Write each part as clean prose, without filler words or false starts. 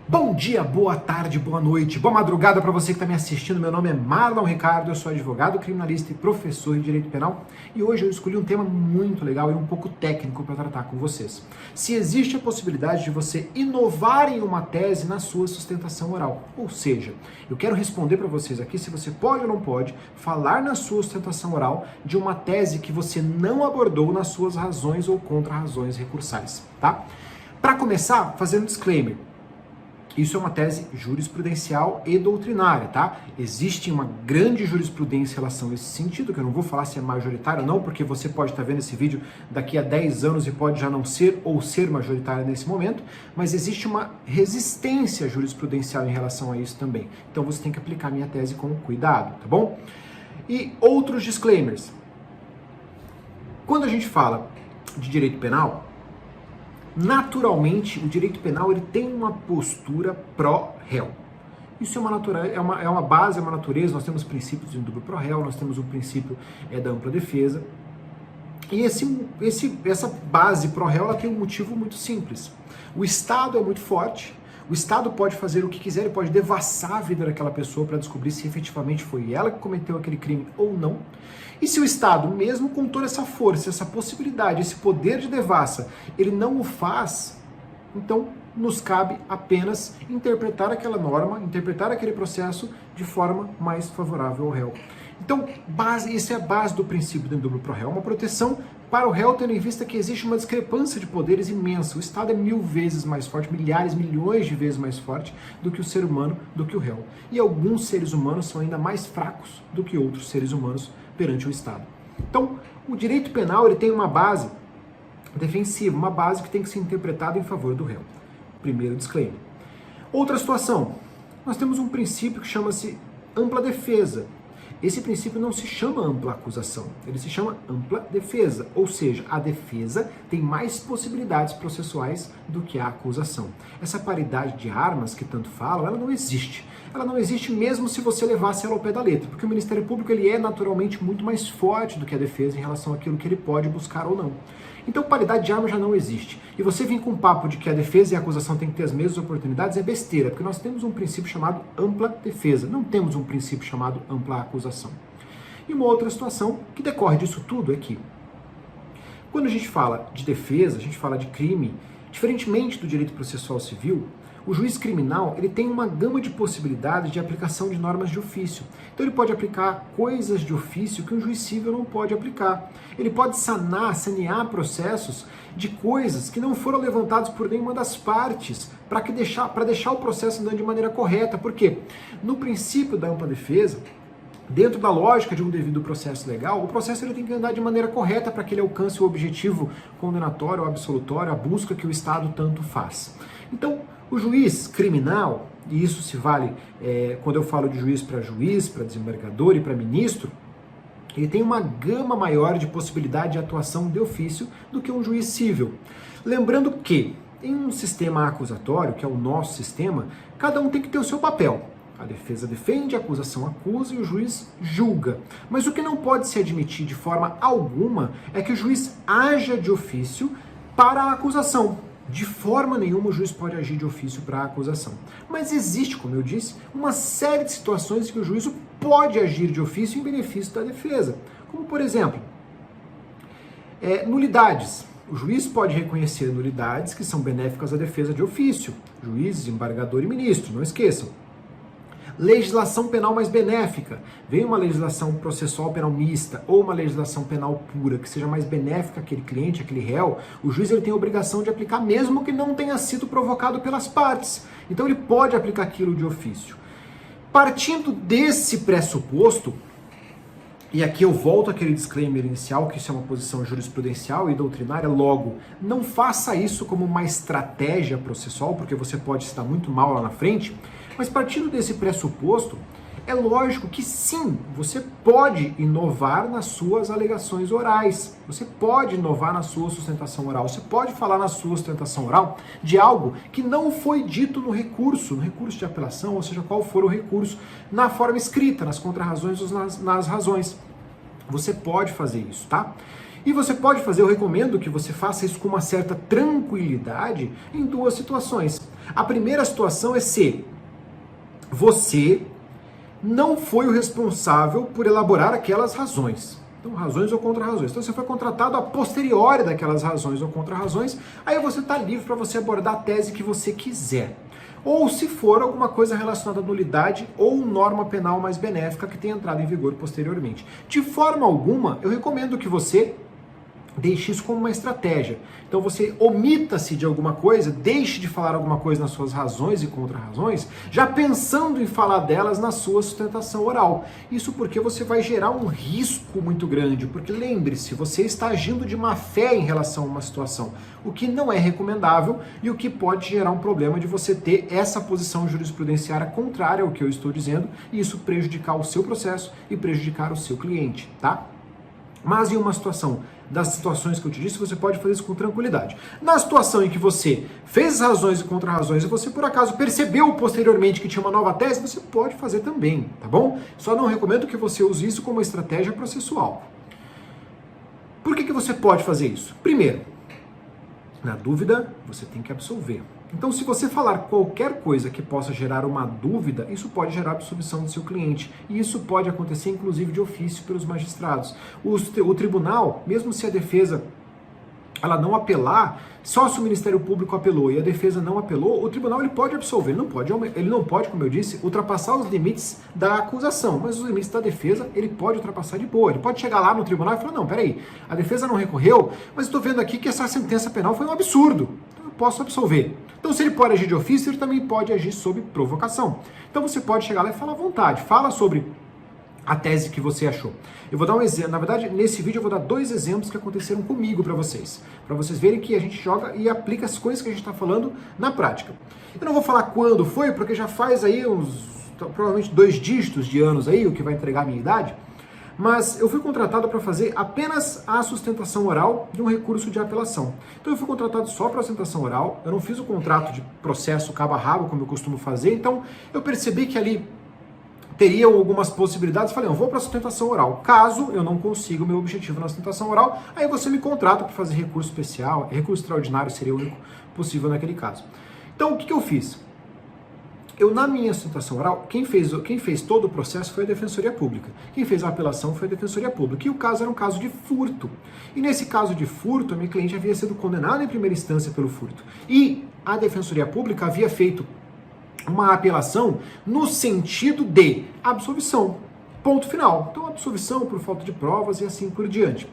Bom dia, boa tarde, boa noite, boa madrugada para você que está me assistindo. Meu nome é Marlon Ricardo, eu sou advogado criminalista e professor de Direito Penal e hoje eu escolhi um tema muito legal e um pouco técnico para tratar com vocês. Se existe a possibilidade de você inovar em uma tese na sua sustentação oral, ou seja, eu quero responder para vocês aqui se você pode ou não pode falar na sua sustentação oral de uma tese que você não abordou nas suas razões ou contra-razões recursais, tá? Para começar, fazendo um disclaimer. Isso é uma tese jurisprudencial e doutrinária, tá? Existe uma grande jurisprudência em relação a esse sentido, que eu não vou falar se é majoritário ou não, porque você pode estar vendo esse vídeo daqui a 10 anos e pode já não ser ou ser majoritário nesse momento, mas existe uma resistência jurisprudencial em relação a isso também. Então você tem que aplicar a minha tese com cuidado, tá bom? E outros disclaimers. Quando a gente fala de direito penal, naturalmente, o direito penal ele tem uma postura pró-réu. Isso é uma base, é uma natureza, nós temos princípios de duplo pró-réu, nós temos o princípio da ampla defesa. E essa base pró-réu ela tem um motivo muito simples. O Estado é muito forte, o Estado pode fazer o que quiser, ele pode devassar a vida daquela pessoa para descobrir se efetivamente foi ela que cometeu aquele crime ou não. E se o Estado, mesmo com toda essa força, essa possibilidade, esse poder de devassa, ele não o faz, então nos cabe apenas interpretar aquela norma, interpretar aquele processo de forma mais favorável ao réu. Então, essa é a base do princípio do duplo pró-réu, uma proteção para o réu, tendo em vista que existe uma discrepância de poderes imensa. O Estado é 1000 vezes mais forte, milhares, milhões de vezes mais forte do que o ser humano, do que o réu. E alguns seres humanos são ainda mais fracos do que outros seres humanos perante o Estado. Então, o direito penal ele tem uma base defensiva, uma base que tem que ser interpretada em favor do réu. Primeiro disclaimer. Outra situação, nós temos um princípio que chama-se ampla defesa. Esse princípio não se chama ampla acusação, ele se chama ampla defesa, ou seja, a defesa tem mais possibilidades processuais do que a acusação. Essa paridade de armas que tanto falam, ela não existe. Ela não existe mesmo se você levasse ela ao pé da letra, porque o Ministério Público ele é naturalmente muito mais forte do que a defesa em relação àquilo que ele pode buscar ou não. Então, paridade de armas já não existe. E você vir com um papo de que a defesa e a acusação têm que ter as mesmas oportunidades é besteira, porque nós temos um princípio chamado ampla defesa, não temos um princípio chamado ampla acusação. E uma outra situação que decorre disso tudo é que, quando a gente fala de defesa, a gente fala de crime, diferentemente do direito processual civil, o juiz criminal ele tem uma gama de possibilidades de aplicação de normas de ofício. Então ele pode aplicar coisas de ofício que um juiz civil não pode aplicar. Ele pode sanear processos de coisas que não foram levantadas por nenhuma das partes para deixar o processo andando de maneira correta. Por quê? No princípio da ampla defesa, dentro da lógica de um devido processo legal, o processo ele tem que andar de maneira correta para que ele alcance o objetivo condenatório ou absolutório, a busca que o Estado tanto faz. Então, o juiz criminal, e isso se vale quando eu falo de juiz, para desembargador e para ministro, ele tem uma gama maior de possibilidade de atuação de ofício do que um juiz civil. Lembrando que, em um sistema acusatório, que é o nosso sistema, cada um tem que ter o seu papel. A defesa defende, a acusação acusa e o juiz julga. Mas o que não pode se admitir de forma alguma é que o juiz haja de ofício para a acusação. De forma nenhuma o juiz pode agir de ofício para a acusação. Mas existe, como eu disse, uma série de situações em que o juízo pode agir de ofício em benefício da defesa. Como, por exemplo, nulidades. O juiz pode reconhecer nulidades que são benéficas à defesa de ofício. Juiz, desembargador e ministro, não esqueçam. Legislação penal mais benéfica. Vem uma legislação processual penal mista ou uma legislação penal pura que seja mais benéfica àquele cliente, àquele réu, o juiz ele tem a obrigação de aplicar mesmo que não tenha sido provocado pelas partes. Então ele pode aplicar aquilo de ofício. Partindo desse pressuposto, e aqui eu volto àquele disclaimer inicial, que isso é uma posição jurisprudencial e doutrinária, logo, não faça isso como uma estratégia processual, porque você pode estar muito mal lá na frente, mas partindo desse pressuposto, é lógico que sim, você pode inovar nas suas alegações orais, você pode inovar na sua sustentação oral, você pode falar na sua sustentação oral de algo que não foi dito no recurso de apelação, ou seja, qual for o recurso, na forma escrita, nas contrarrazões ou nas razões. Você pode fazer isso, tá? E você pode fazer, eu recomendo que você faça isso com uma certa tranquilidade em duas situações. A primeira situação é se você não foi o responsável por elaborar aquelas razões. Então, razões ou contra-razões. Então, você foi contratado a posteriori daquelas razões ou contra-razões, aí você está livre para você abordar a tese que você quiser. Ou se for alguma coisa relacionada à nulidade ou norma penal mais benéfica que tenha entrado em vigor posteriormente. De forma alguma, eu recomendo que você deixe isso como uma estratégia. Então você omita-se de alguma coisa, deixe de falar alguma coisa nas suas razões e contra-razões, já pensando em falar delas na sua sustentação oral. Isso porque você vai gerar um risco muito grande, porque lembre-se, você está agindo de má fé em relação a uma situação, o que não é recomendável e o que pode gerar um problema de você ter essa posição jurisprudenciária contrária ao que eu estou dizendo e isso prejudicar o seu processo e prejudicar o seu cliente, tá? Mas em uma situação, das situações que eu te disse, você pode fazer isso com tranquilidade. Na situação em que você fez razões e contra-razões e você por acaso percebeu posteriormente que tinha uma nova tese, você pode fazer também, tá bom? Só não recomendo que você use isso como uma estratégia processual. Por que você pode fazer isso? Primeiro, na dúvida, você tem que absolver. Então, se você falar qualquer coisa que possa gerar uma dúvida, isso pode gerar absolvição do seu cliente. E isso pode acontecer, inclusive, de ofício pelos magistrados. O tribunal, mesmo se a defesa ela não apelar, só se o Ministério Público apelou e a defesa não apelou, o tribunal ele pode absolver, ele não pode, como eu disse, ultrapassar os limites da acusação, mas os limites da defesa ele pode ultrapassar de boa. Ele pode chegar lá no tribunal e falar, não, peraí, a defesa não recorreu, mas estou vendo aqui que essa sentença penal foi um absurdo, então eu posso absolver. Então se ele pode agir de ofício, ele também pode agir sob provocação. Então você pode chegar lá e falar à vontade, fala sobre a tese que você achou. Eu vou dar um exemplo, na verdade, nesse vídeo eu vou dar 2 exemplos que aconteceram comigo para vocês verem que a gente joga e aplica as coisas que a gente está falando na prática. Eu não vou falar quando foi, porque já faz aí provavelmente 2 dígitos de anos aí, o que vai entregar a minha idade, mas eu fui contratado para fazer apenas a sustentação oral de um recurso de apelação. Então eu fui contratado só para a sustentação oral, eu não fiz o contrato de processo cabo a rabo, como eu costumo fazer, então eu percebi que ali teriam algumas possibilidades, falei, eu vou para a sustentação oral. Caso eu não consiga o meu objetivo na sustentação oral, aí você me contrata para fazer recurso especial, recurso extraordinário seria o único possível naquele caso. Então, o que eu fiz? Eu, na minha sustentação oral, quem fez todo o processo foi a Defensoria Pública. Quem fez a apelação foi a Defensoria Pública. E o caso era um caso de furto. E nesse caso de furto, a minha cliente havia sido condenada em primeira instância pelo furto. E a Defensoria Pública havia feito uma apelação no sentido de absolvição, ponto final. Então, absolvição por falta de provas e assim por diante.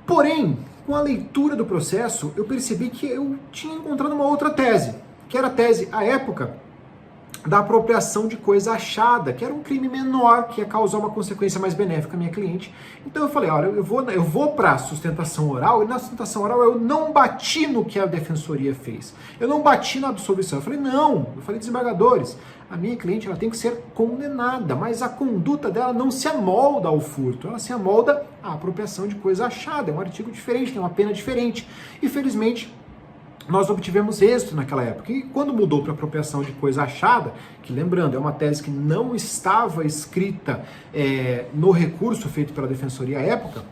Porém, com a leitura do processo, eu percebi que eu tinha encontrado uma outra tese, que era a tese, à época, da apropriação de coisa achada, que era um crime menor, que ia causar uma consequência mais benéfica à minha cliente. Então eu falei, olha, eu vou para a sustentação oral, e na sustentação oral eu não bati no que a defensoria fez. Eu não bati na absolvição. Eu falei, não, desembargadores, a minha cliente ela tem que ser condenada, mas a conduta dela não se amolda ao furto, ela se amolda à apropriação de coisa achada, é um artigo diferente, tem uma pena diferente. E felizmente, nós obtivemos êxito naquela época. E quando mudou para apropriação de coisa achada, que lembrando, é uma tese que não estava escrita no recurso feito pela Defensoria à época,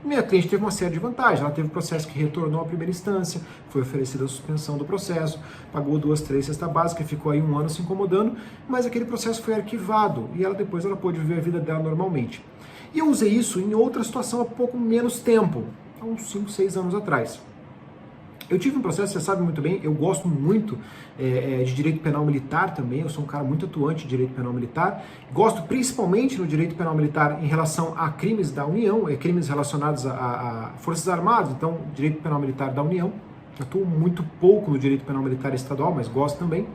minha cliente teve uma série de vantagens. Ela teve um processo que retornou à primeira instância, foi oferecida a suspensão do processo, pagou 2, 3 cestas básicas, ficou aí 1 ano se incomodando, mas aquele processo foi arquivado e ela depois pôde viver a vida dela normalmente. E eu usei isso em outra situação há pouco menos tempo, há uns 5, 6 anos atrás. Eu tive um processo, você sabe muito bem, eu gosto muito de direito penal militar também, eu sou um cara muito atuante de direito penal militar, gosto principalmente no direito penal militar em relação a crimes da União, crimes relacionados a Forças Armadas, então direito penal militar da União, atuo muito pouco no direito penal militar estadual, mas gosto também.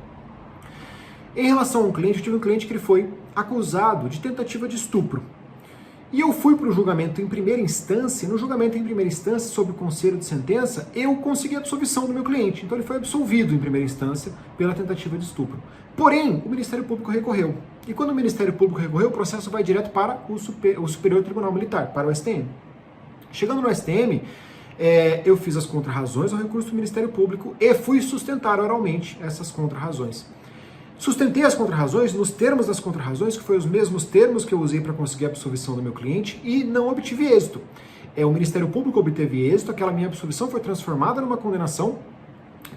Em relação a um cliente, eu tive um cliente que ele foi acusado de tentativa de estupro. E eu fui para o julgamento em primeira instância, no julgamento em primeira instância, sob o conselho de sentença, eu consegui a absolvição do meu cliente. Então ele foi absolvido em primeira instância pela tentativa de estupro. Porém, o Ministério Público recorreu. E quando o Ministério Público recorreu, o processo vai direto para o Superior Tribunal Militar, para o STM. Chegando no STM, eu fiz as contrarrazões ao recurso do Ministério Público e fui sustentar oralmente essas contrarrazões. Sustentei as contrarrazões nos termos das contrarrazões, que foram os mesmos termos que eu usei para conseguir a absolvição do meu cliente, e não obtive êxito. o Ministério Público obteve êxito, aquela minha absolvição foi transformada numa condenação,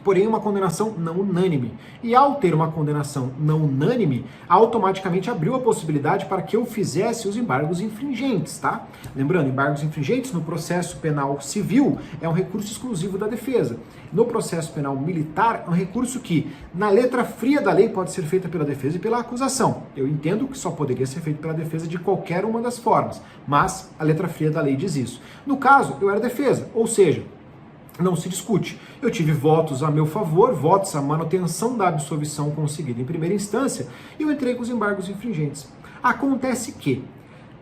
porém uma condenação não unânime. E ao ter uma condenação não unânime, automaticamente abriu a possibilidade para que eu fizesse os embargos infringentes, tá? Lembrando, embargos infringentes no processo penal civil é um recurso exclusivo da defesa. No processo penal militar, é um recurso que, na letra fria da lei, pode ser feita pela defesa e pela acusação. Eu entendo que só poderia ser feito pela defesa de qualquer uma das formas, mas a letra fria da lei diz isso. No caso, eu era defesa, ou seja, não se discute. Eu tive votos a meu favor, votos à manutenção da absolvição conseguida em primeira instância, e eu entrei com os embargos infringentes. Acontece que,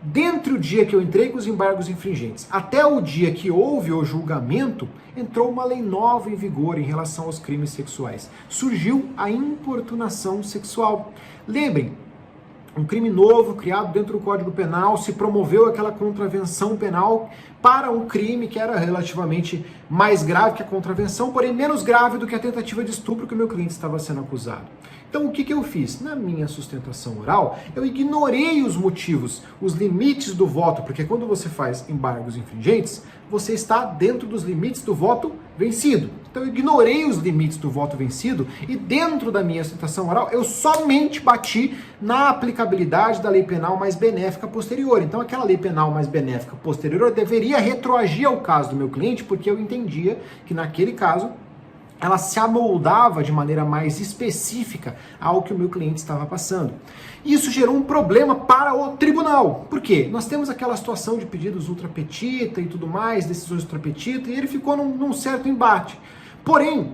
dentre o dia que eu entrei com os embargos infringentes, até o dia que houve o julgamento, entrou uma lei nova em vigor em relação aos crimes sexuais. Surgiu a importunação sexual. Lembrem, um crime novo criado dentro do Código Penal, se promoveu aquela contravenção penal para um crime que era relativamente mais grave que a contravenção, porém menos grave do que a tentativa de estupro que o meu cliente estava sendo acusado. Então o que eu fiz? Na minha sustentação oral, eu ignorei os motivos, os limites do voto, porque quando você faz embargos infringentes, você está dentro dos limites do voto vencido. Então eu ignorei os limites do voto vencido e dentro da minha sustentação oral eu somente bati na aplicabilidade da lei penal mais benéfica posterior. Então aquela lei penal mais benéfica posterior deveria retroagir ao caso do meu cliente, porque eu entendia que naquele caso ela se amoldava de maneira mais específica ao que o meu cliente estava passando. Isso gerou um problema para o tribunal. Por quê? Nós temos aquela situação de pedidos ultra petita e tudo mais, decisões ultra petita, e ele ficou num certo embate. Porém,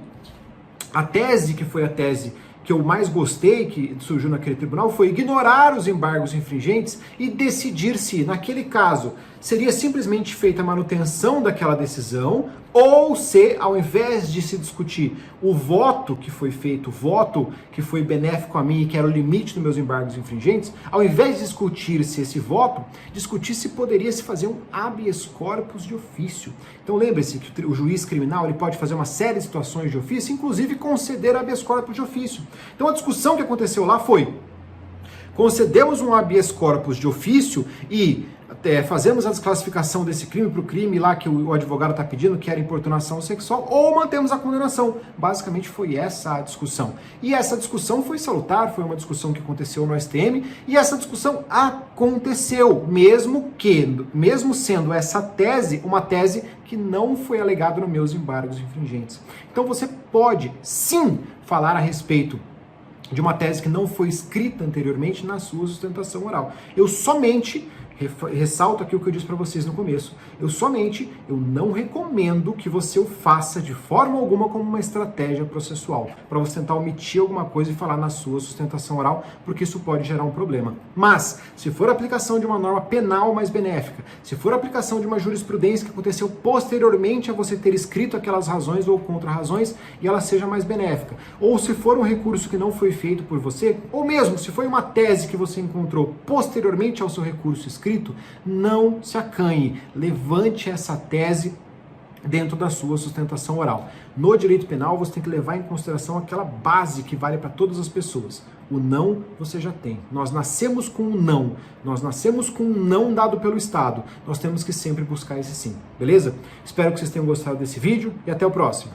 a tese que foi a tese que eu mais gostei, que surgiu naquele tribunal, foi ignorar os embargos infringentes e decidir se, naquele caso, seria simplesmente feita a manutenção daquela decisão, ou se, ao invés de se discutir o voto que foi feito, o voto que foi benéfico a mim e que era o limite dos meus embargos infringentes, ao invés de discutir-se esse voto, discutir se poderia se fazer um habeas corpus de ofício. Então lembre-se que o juiz criminal ele pode fazer uma série de situações de ofício, inclusive conceder habeas corpus de ofício. Então a discussão que aconteceu lá foi: concedemos um habeas corpus de ofício e fazemos a desclassificação desse crime para o crime lá que o advogado está pedindo, que era importunação sexual, ou mantemos a condenação. Basicamente foi essa a discussão. E essa discussão foi salutar, foi uma discussão que aconteceu no STM, e essa discussão aconteceu, mesmo sendo essa tese uma tese que não foi alegada nos meus embargos infringentes. Então você pode, sim, falar a respeito de uma tese que não foi escrita anteriormente na sua sustentação oral. Eu somente ressalto aqui o que eu disse para vocês no começo. Eu não recomendo que você o faça de forma alguma como uma estratégia processual, para você tentar omitir alguma coisa e falar na sua sustentação oral, porque isso pode gerar um problema. Mas, se for a aplicação de uma norma penal mais benéfica, se for a aplicação de uma jurisprudência que aconteceu posteriormente a você ter escrito aquelas razões ou contra-razões e ela seja mais benéfica, ou se for um recurso que não foi feito por você, ou mesmo se foi uma tese que você encontrou posteriormente ao seu recurso escrito, não se acanhe, levante essa tese dentro da sua sustentação oral. No direito penal, você tem que levar em consideração aquela base que vale para todas as pessoas. O não você já tem. Nós nascemos com um não. Nós nascemos com um não dado pelo Estado. Nós temos que sempre buscar esse sim. Beleza? Espero que vocês tenham gostado desse vídeo e até o próximo.